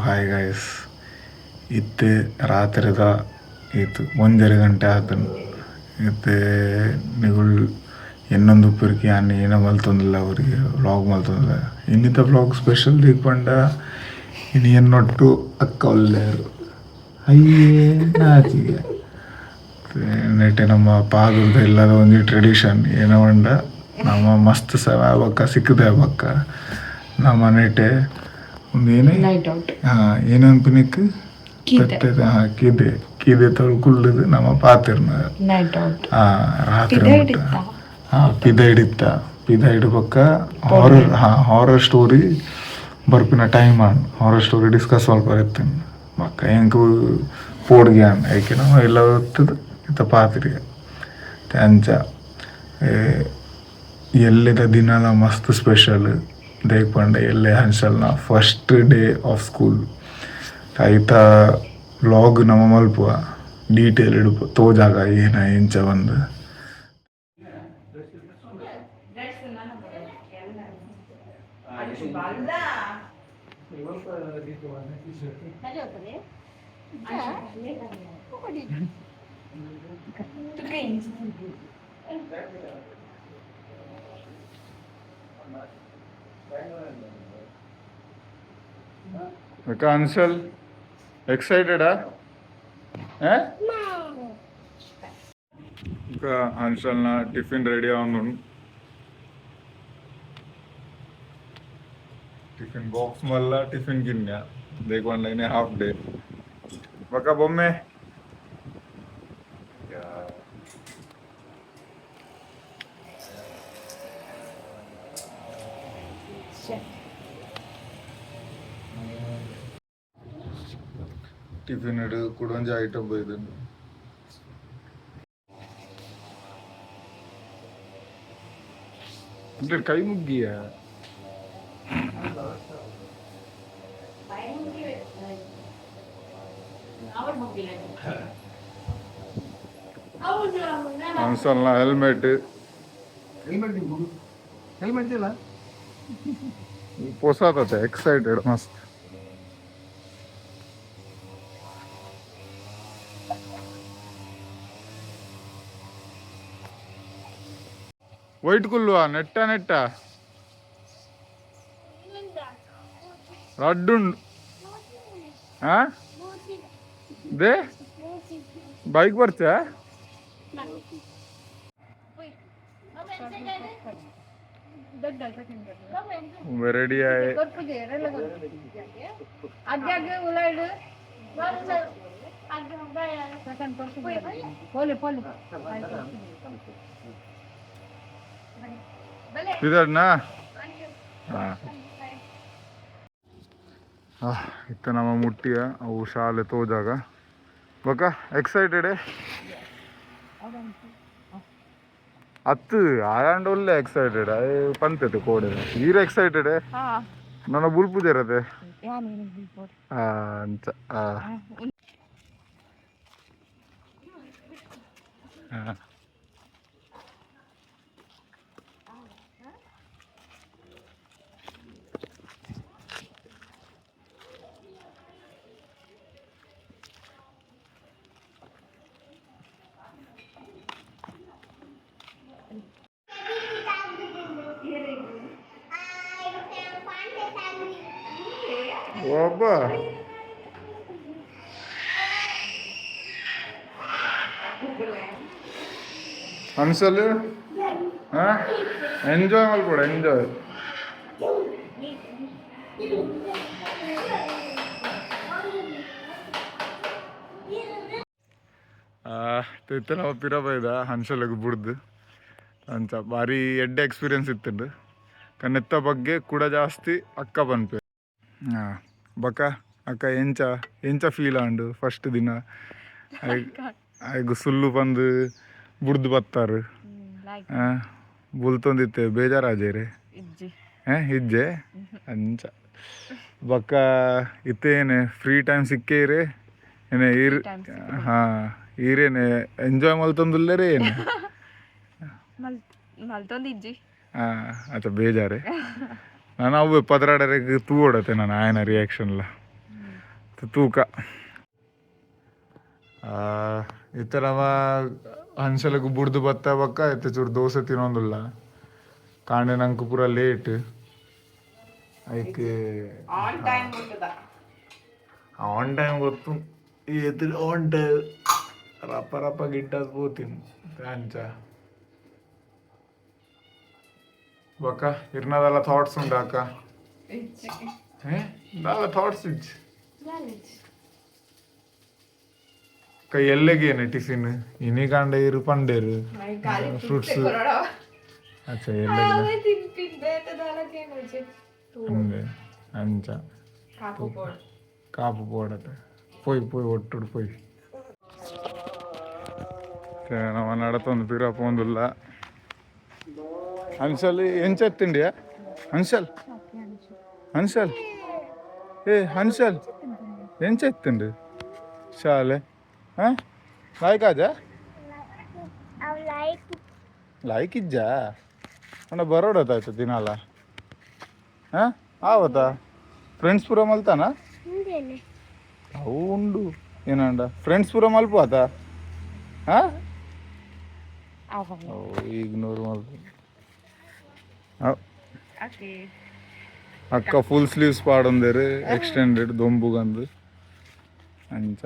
Hi guys, ಇತ್ತೆ ರಾತ್ರಿದ ಇತ್ತು 1:30 ಆತನು ಇತ್ತೆ ನಿಗುಳ್ ಇನ್ನೊಂದು ಉಪ್ಪರಿಗೆ ಅನ್ನ ಏನೋ ಮಲ್ತೊಂದಿಲ್ಲ ಅವರಿಗೆ ವ್ಲಾಗ್ ಮಲ್ತೊಂದಿಲ್ಲ. ಇನ್ನಿತ ವ್ಲಾಗ್ ಸ್ಪೆಷಲ್ ದೀಪಂಡ ಇನ್ನು ಎನ್ನೊಟ್ಟು ಅಕ್ಕ ಒಳ್ಳೆಯರು ಅಯ್ಯೇ ನಾಚಿಗೆ ನೆಟ್ಟೆ ನಮ್ಮ ಪಾದದ ಇಲ್ಲದ ಒಂದು ಟ್ರೆಡಿಷನ್ ಏನೋ ಉಂಡ ನಮ್ಮ ಮಸ್ತ್ ಸವ ಬಕ್ಕ ಸಿಕ್ಕದೆ ಬಕ್ಕ ನಮ್ಮ ನೆಟ್ಟೆ ಒಂದು ಏನೇ ಏನೋ ಅನ್ಪಿನಿಕ್ ಕೀದೆ ತೊಳ್ಕೊಳ್ಳೋದು ನಮ್ಮ ಪಾತಿರ್ನ ರಾತ್ರಿ ಪಿದ ಹಿಡಿಬಕ್ಕ ಹಾರರ್ ಸ್ಟೋರಿ ಬರ್ಪಿನ ಟೈಮ್ ಹಾರರ್ ಸ್ಟೋರಿ ಡಿಸ್ಕಸ್ ಮಾಡ್ಕೊಳ್ತೀನಿ ಮಕ್ಕ ಹೆಂಗೆ ಪೋಡ್ಗೆ ಯಾಕೆ ನಾವು ಎಲ್ಲ ಹೊತ್ತದು ಇತ್ತ ಪಾತ್ರಿಗೆ ಅಂಚ ಎಲ್ಲದ ದಿನಲ ಮಸ್ತ್ ಸ್ಪೆಷಲ್ ದೇಪಂಡ ಎಲ್ಲೇ ಹಂಚಲ್ನ ಫಸ್ಟ್ ಡೇ ಆಫ್ ಸ್ಕೂಲ್ ಐತ ವ್ಲಾಗ್ ನಮ್ಮ ಮಲ್ಪುವ ಡೀಟೇಲ್ ಇಡುಪ ತೋಜಾಗ ಏನ ಎಂಚ ಒಂದು ಅನ್ಸಲ್ ಎಕ್ಸೈಟೆಡಾ ಹನ್ಸಲ್ನ ಟಿಫಿನ್ ರೆಡಿ ಅವನು ಟಿಫಿನ್ ಬಾಕ್ಸ್ ಮಲ್ಲ ಟಿಫಿನ್ ಗಿನ್ಯ ದೇಕೊಂಡೇನೆ ಹಾಫ್ ಡೇ ಬಕ್ಕ ಬೊಮ್ಮೆ ಟಿಫಿನ್ ಇಡು ಕುಡೊಂಜಿ ಐಟಮ್ ಬೈದನು ಅಂದ್ರೆ ಕೈ ಮುಗ್ಗಿಯ ಅನ್ಸಲ್ನ ಹೆಲ್ಮೆಟ್ ಇಲ್ಲ ಪೊಸಾತತೆ ಎಕ್ಸೈಟೆಡ್ ಮಸ್ತ್ ವೈಟ್ ಕುಲ್ವಾ ನೆಟ್ಟ ರಡ್ಡುಂಡು ದೇ ಬೈಕ್ ಬರ್ತ ರೆಡಿ ಆಯ್ ಇದನ್ನ ಇತ್ತ ನಮ್ಮ ಮುಟ್ಟಿಯ ಅವು ಶಾಲೆ ತೋಜಾಗ ಬಕ ಎಕ್ಸೈಟೆಡ್ ಅತ್ತು ಆಯಾಂಡ್ ಒಳ್ಳೆ ಎಕ್ಸೈಟೆಡ್ ಪಂತತೆ ಕೋಡೆ ಈರ ಎಕ್ಸೈಟೆಡ್ ನನ್ನ ಬುಲ್ಪುಜೆ ಇರತ್ತೆ ಅಂಚ ಒಬ್ಬ ಅನ್ಸಲ್ ಎಂಜಾಯ್ ಮಾಡ್ಕೊಡ ಎಂಜಾಯ್ ನಾವು ಪಿರಬೈದ ಹನ್ಸಲ್ಗೆ ಬಿಡ್ದು ಅಂಚ ಭಾರಿ ಎಡ್ಡೆ ಎಕ್ಸ್ಪೀರಿಯನ್ಸ್ ಇತ್ತಂಡು ಕನ್ನೆತ್ತ ಬಗ್ಗೆ ಕೂಡ ಜಾಸ್ತಿ ಅಕ್ಕ ಪನ್ಪೆ ಬಕ ಅಕ್ಕ ಎಂಚ ಫೀಲ್ ಆಂಡು ಫಸ್ಟ್ ದಿನ ಆಯ್ಗು ಸುಲ್ಲು ಬಂದು ಬುಡ್ದು ಬತ್ತಾರು ಬುಲ್ತೊಂದಿತ್ತೆ ಬೇಜಾರಾಜೇರೆ ಇಜ್ಜೆ ಅಂಚ ಬಕ್ಕ ಇತ್ತೇನೆ ಫ್ರೀ ಟೈಮ್ ಸಿಕ್ಕೇರೆ ಏನೇ ಈರೇನೆ ಎಂಜಾಯ್ ಮಲ್ತೊಂದುಲ್ಲೇರೆ ಏನು ಆತ ಬೇಜಾರೆ ನಾನು ಅವು ಪದರಾಡರೆಗೆ ತೂಡತ್ತೆ ನಾನು ಆಯನ ರಿಯಾಕ್ಷನ್ಲ ತೂಕ ಇತರವ ಹಂಸಲಗು ಬುಡ್ದು ಬತ್ತ ಬಕ್ಕ ಆಯ್ತು ಚೂರು ದೋಸೆ ತಿನ್ನೋದಿಲ್ಲ ಕಾಂಡೆ ನಂಗೆ ಪೂರ ಲೇಟ್ ಅದಕ್ಕೆ ಆನ್ ಟೈಮ್ ಗೊತ್ತು ಎದುರು ಆನ್ ಟೈಮ್ ರಪ್ಪ ರಪ್ಪ ಗಿಟ್ಟದು పోತೀನಿ ಅಂಚ ಬಕ್ಕ ಇರ್ನದಲ್ಲ ಥಾಟ್ಸ್ ಉಂಟು ಅಕ್ಕ ದಾಲ ಥಾಟ್ಸ್ ಇಚ್ ಅಕ್ಕ ಎಲ್ಲಿಗೇನೆ ಟಿಫಿನ್ ಇನಿ ಕಾಂಡ ಇರು ಪಂಡೇರು ಫ್ರೂಟ್ಸ್ ಅಚ್ಚಾ ಹಂಗೆ ಅಂಚ ಕಾಪು ಪೋಡತ್ತೆ పోయి పోయి ఒట్టుడు పోయి ನಮ್ಮ ನಡತೊಂದು ಪಿರ ಪೋಂದುಲ್ಲ ಹನ್ಸಲ್ ಎಂಚೆತ್ತಿಂಡಿಯಾ ಹನ್ಸಲ್ ಹನ್ಸಲ್ ಹನ್ಸಲ್ ಎಂಚೆತ್ತಿಂಡು ಶಾಲೆ ಹಾಂ ಲಾಯ್ಕಾಜಾ ಲಾಯ್ಕಿಜ್ಜಾ ಅಣ್ಣ ಬರೋಡತ್ತಾಯ್ತು ದಿನಾಲ ಹಾಂ ಆವತ್ತಾ ಫ್ರೆಂಡ್ಸ್ ಪೂರ ಮಲ್ತಾನ ಅವು ಉಂಡು ಏನಂಡ ಫ್ರೆಂಡ್ಸ್ ಪೂರ ಮಲ್ಪೋತ ಹಾಂ ಇಗ್ನೋರ್ ಮಲ್ಪ ಅಕ್ಕ ಫುಲ್ ಸ್ಲೀವ್ಸ್ ಪಾಡೊಂದೇರು ಎಕ್ಸ್ಟೆಂಡೆಡ್ ದೊಂಬುಗಂದು ಅಂಚ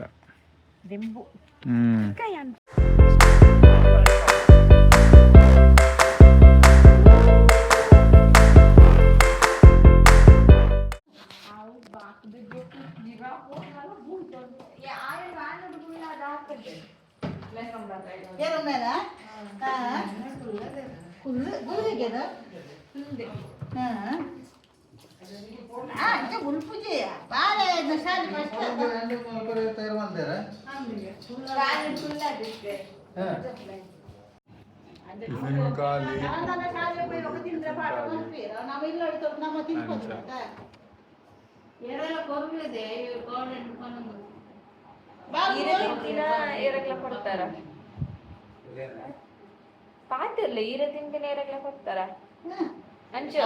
ಕೊಡ್ತಾರ ಪಾತಿರ್ಲಿ ಈರ ತಿಂದಿನ ಕೊಡ್ತಾರ ಅಂಚು